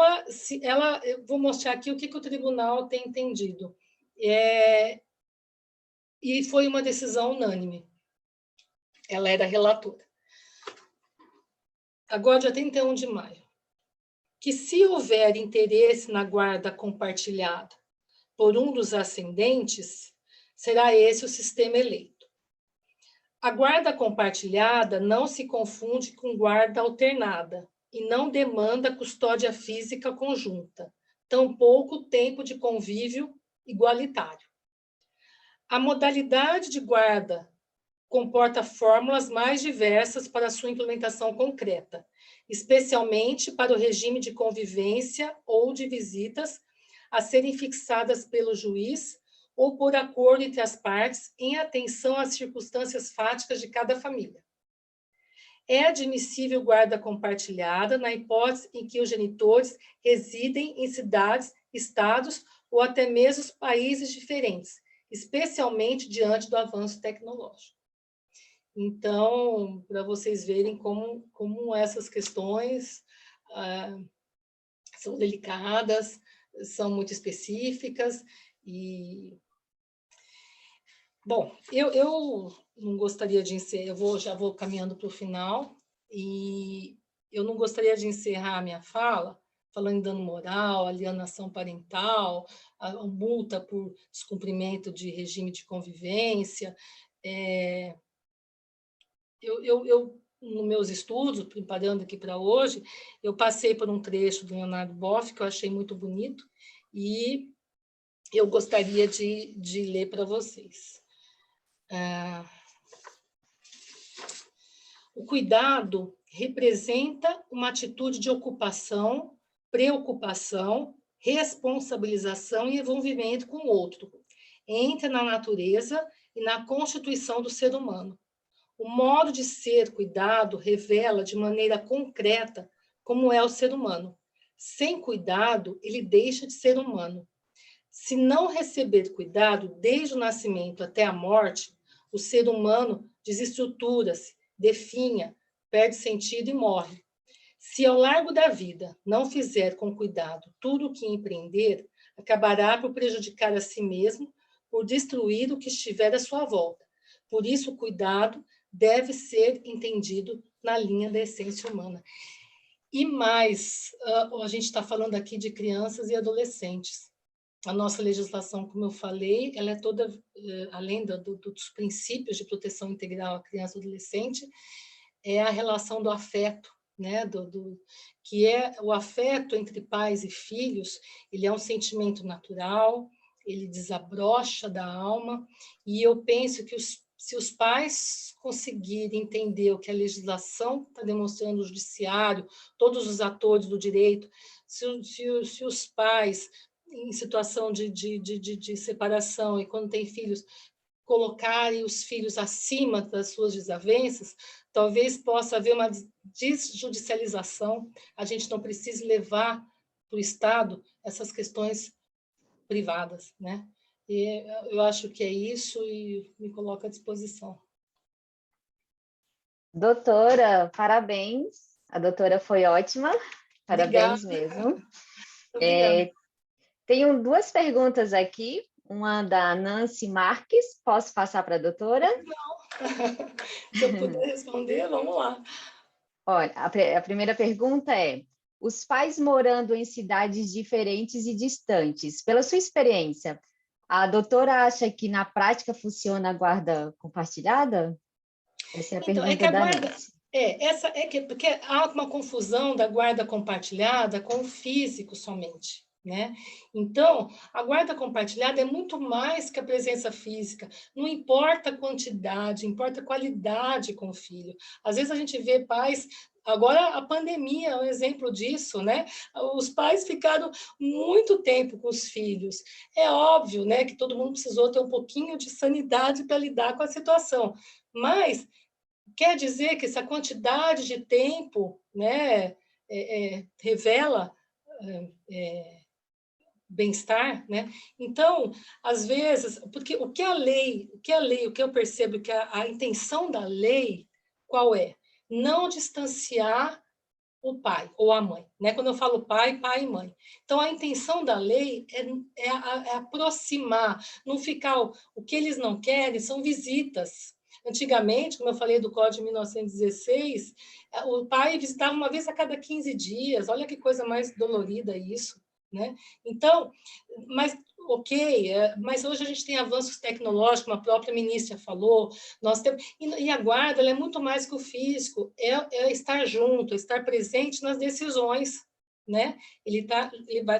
vou mostrar aqui o que o tribunal tem entendido. E foi uma decisão unânime. Ela era relatora. Agora, dia 31 de maio. Que se houver interesse na guarda compartilhada por um dos ascendentes, será esse o sistema eleito. A guarda compartilhada não se confunde com guarda alternada e não demanda custódia física conjunta, tampouco tempo de convívio igualitário. A modalidade de guarda comporta fórmulas mais diversas para sua implementação concreta, especialmente para o regime de convivência ou de visitas a serem fixadas pelo juiz ou por acordo entre as partes em atenção às circunstâncias fáticas de cada família. É admissível guarda compartilhada na hipótese em que os genitores residem em cidades, estados ou até mesmo países diferentes, especialmente diante do avanço tecnológico. Então, para vocês verem como essas questões são delicadas, são muito específicas e... Bom, eu não gostaria de encerrar, já vou caminhando para o final, e eu não gostaria de encerrar a minha fala falando em dano moral, alienação parental, a multa por descumprimento de regime de convivência. Nos meus estudos, preparando aqui para hoje, eu passei por um trecho do Leonardo Boff, que eu achei muito bonito, e eu gostaria de ler para vocês. O cuidado representa uma atitude de ocupação, preocupação, responsabilização e envolvimento com o outro. entra na natureza e na constituição do ser humano. O modo de ser cuidado revela de maneira concreta como é o ser humano. Sem cuidado, ele deixa de ser humano. Se não receber cuidado desde o nascimento até a morte, o ser humano desestrutura-se, definha, perde sentido e morre. Se ao largo da vida não fizer com cuidado tudo o que empreender, acabará por prejudicar a si mesmo, por destruir o que estiver à sua volta. Por isso, o cuidado deve ser entendido na linha da essência humana. E mais, a gente está falando aqui de crianças e adolescentes. A nossa legislação, como eu falei, ela é toda, além dos princípios de proteção integral à criança e adolescente, é a relação do afeto, né? Que é o afeto entre pais e filhos. Ele é um sentimento natural, ele desabrocha da alma, e eu penso que se os pais conseguirem entender o que a legislação está demonstrando, o judiciário, todos os atores do direito, se os pais em situação de separação e quando tem filhos, colocarem os filhos acima das suas desavenças, talvez possa haver uma desjudicialização, a gente não precise levar para o Estado essas questões privadas, né? E eu acho que é isso e me coloco à disposição. Doutora, parabéns. A doutora foi ótima. Parabéns mesmo. Tenho duas perguntas aqui. Uma da Nancy Marques. Posso passar para a doutora? Não. Se eu puder responder, vamos lá. Olha, a primeira pergunta é: os pais morando em cidades diferentes e distantes, pela sua experiência, a doutora acha que na prática funciona a guarda compartilhada? Essa é a pergunta da Nancy. Porque há uma confusão da guarda compartilhada com o físico somente, né? Então, a guarda compartilhada é muito mais que a presença física. Não importa a quantidade, importa a qualidade com o filho. Às vezes a gente vê pais. Agora, a pandemia é um exemplo disso, né? Os pais ficaram muito tempo com os filhos. É óbvio, né, que todo mundo precisou ter um pouquinho de sanidade para lidar com a situação. Mas quer dizer que essa quantidade de tempo, né, revela bem-estar, né? Então, às vezes, porque o que eu percebo que a intenção da lei, qual é? Não distanciar o pai ou a mãe, né? Quando eu falo pai e mãe. Então, a intenção da lei é aproximar, não ficar... O que eles não querem são visitas. Antigamente, como eu falei do Código de 1916, o pai visitava uma vez a cada 15 dias. Olha que coisa mais dolorida isso, né? Então, mas mas hoje a gente tem avanços tecnológicos, como a própria ministra falou, nós temos, e a guarda ela é muito mais que o físico, é estar junto, é estar presente nas decisões, né?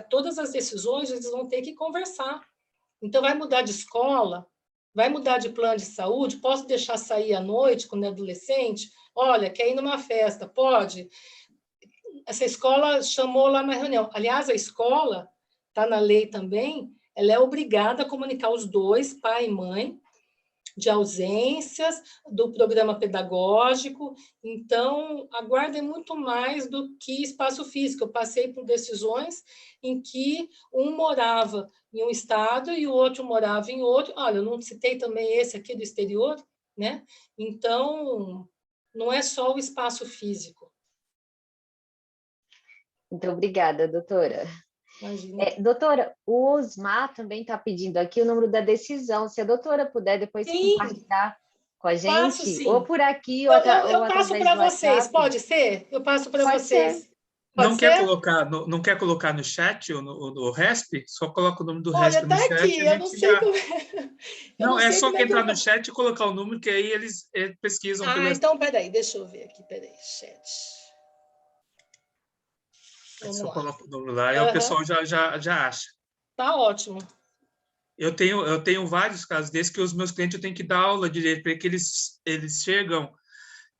Todas as decisões eles vão ter que conversar. Então, vai mudar de escola, vai mudar de plano de saúde, posso deixar sair à noite, quando é adolescente? Olha, quer ir numa festa, pode? Essa escola chamou lá na reunião. Aliás, a escola, está na lei também, ela é obrigada a comunicar os dois, pai e mãe, de ausências, do programa pedagógico. Então, a guarda é muito mais do que espaço físico. Eu passei por decisões em que um morava em um estado e o outro morava em outro. Olha, eu não citei também esse aqui do exterior, né? Então, não é só o espaço físico. Muito obrigada, doutora. Imagina. Doutora, o Osmar também está pedindo aqui o número da decisão. Se a doutora puder depois compartilhar com a gente, passo, sim. Ou por aqui, eu passo para vocês, pode ser? Eu passo para vocês. Não quer colocar no chat ou no RESP? Só coloca o nome do RESP no chat. Olha, está aqui, eu não sei como é. Não, é só entrar no chat e colocar o número, que aí eles pesquisam. Então, peraí, deixa eu ver aqui, chat. Só coloca o número lá e o pessoal já acha. Tá ótimo. Eu tenho vários casos desses que os meus clientes eu tenho que dar aula de direito, porque eles chegam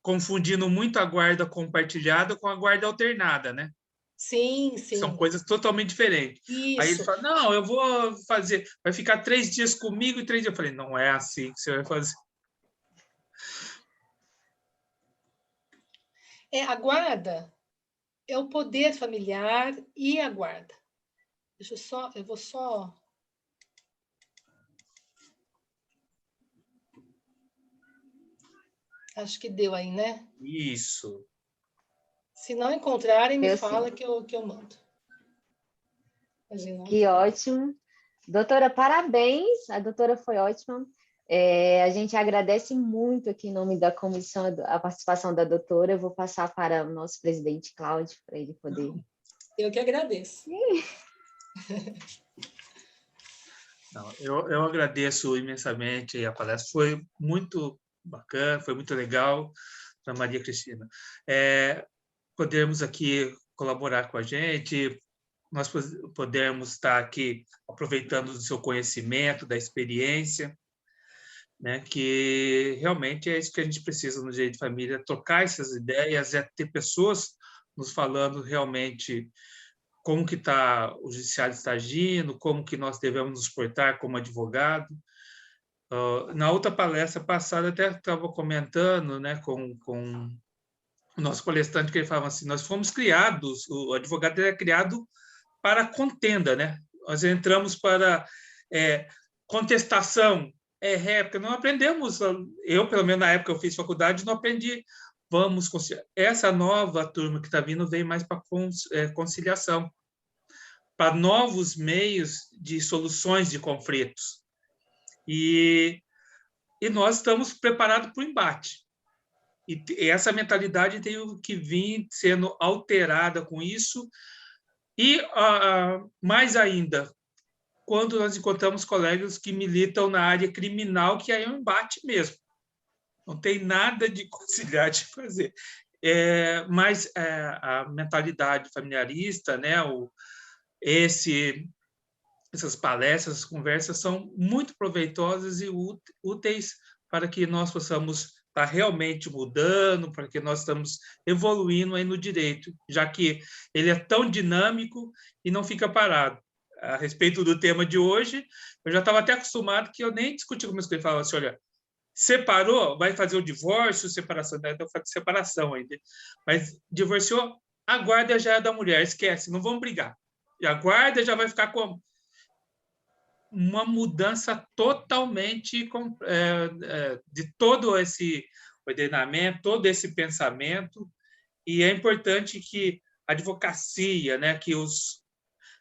confundindo muito a guarda compartilhada com a guarda alternada, né? Sim, São sim. coisas totalmente diferentes. Aí ele Isso. fala, não, eu vou fazer, vai ficar 3 dias comigo e 3 dias. Eu falei, não é assim que você vai fazer. A guarda é o poder familiar e a guarda. Eu vou só. Acho que deu aí, né? Isso. Se não encontrarem, me Eu fala sim. que eu mando. Imagina, não Que tem. ótimo. Doutora, parabéns. A doutora foi ótima. A gente agradece muito aqui em nome da comissão a participação da doutora. Eu vou passar para o nosso presidente Cláudio, para ele poder. Eu que agradeço. Não, eu agradeço imensamente a palestra, foi muito bacana, foi muito legal, para Maria Cristina. Podermos aqui colaborar com a gente, nós podemos estar aqui aproveitando do seu conhecimento, da experiência, né, que realmente é isso que a gente precisa no direito de família, trocar essas ideias, ter pessoas nos falando realmente como que o judiciário está agindo, como que nós devemos nos portar como advogado. Na outra palestra passada, até estava comentando, né, com o nosso palestrante, que ele falava assim, nós fomos criados, o advogado é criado para contenda, né? Nós entramos para contestação, réplica, não aprendemos, eu, pelo menos na época que eu fiz faculdade, não aprendi, essa nova turma que está vindo vem mais para conciliação, para novos meios de soluções de conflitos. E nós estamos preparados para o embate. E essa mentalidade tem que vir sendo alterada com isso. E, mais ainda, quando nós encontramos colegas que militam na área criminal, que aí é um embate mesmo. Não tem nada de conciliar, de fazer. Mas a mentalidade familiarista, né, essas palestras, essas conversas são muito proveitosas e úteis para que nós possamos estar realmente mudando, para que nós estamos evoluindo aí no direito, já que ele é tão dinâmico e não fica parado. A respeito do tema de hoje, eu já estava até acostumado que eu nem discutia com meus clientes, falava assim, olha, separou, vai fazer o divórcio, separação, né? Eu faço separação ainda, mas divorciou, a guarda já é da mulher, esquece, não vamos brigar. E a guarda já vai ficar como? Uma mudança totalmente de todo esse ordenamento, todo esse pensamento, e é importante que a advocacia, né, que os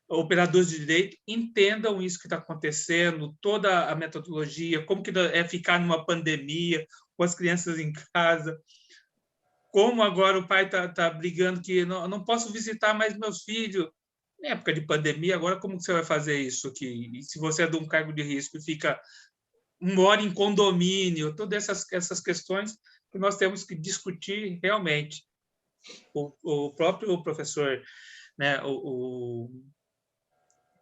operadores de direito entendam isso que está acontecendo, toda a metodologia, como que é ficar numa pandemia, com as crianças em casa, como agora o pai tá brigando que não posso visitar mais meus filhos, em época de pandemia, agora como você vai fazer isso aqui? E se você é de um cargo de risco e mora em condomínio, todas essas questões que nós temos que discutir realmente. O próprio professor, né,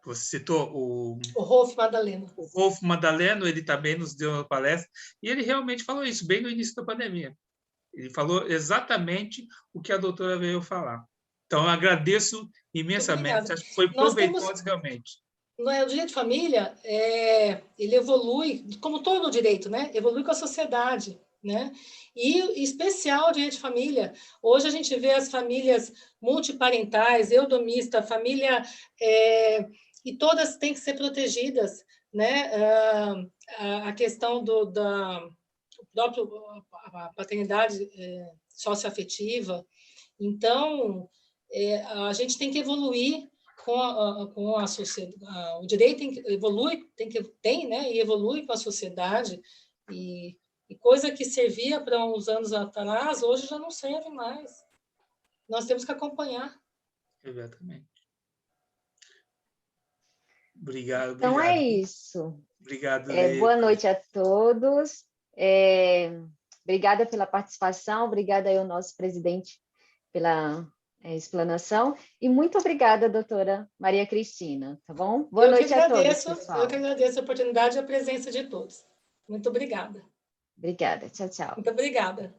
você citou O Rolf Madaleno. o Rolf Madaleno, ele também nos deu uma palestra, e ele realmente falou isso bem no início da pandemia. Ele falou exatamente o que a doutora veio falar. Então, eu agradeço imensamente. Acho que foi proveitoso realmente. O direito de família, ele evolui, como todo o direito, né? Evolui com a sociedade, né? E, em especial, o direito de família. Hoje a gente vê as famílias multiparentais, eudomista, família... e todas têm que ser protegidas, né? A questão da própria paternidade socioafetiva. Então, a gente tem que evoluir com a sociedade. O direito tem, né? E evolui com a sociedade. E coisa que servia para uns anos atrás, hoje já não serve mais. Nós temos que acompanhar. Exatamente. Obrigado. Então é isso. Obrigado, boa noite a todos. Obrigada pela participação, obrigada aí ao nosso presidente pela explanação e muito obrigada, doutora Maria Cristina, tá bom? Boa noite a todos, pessoal. Eu que agradeço a oportunidade e a presença de todos. Muito obrigada. Obrigada, tchau, tchau. Muito obrigada.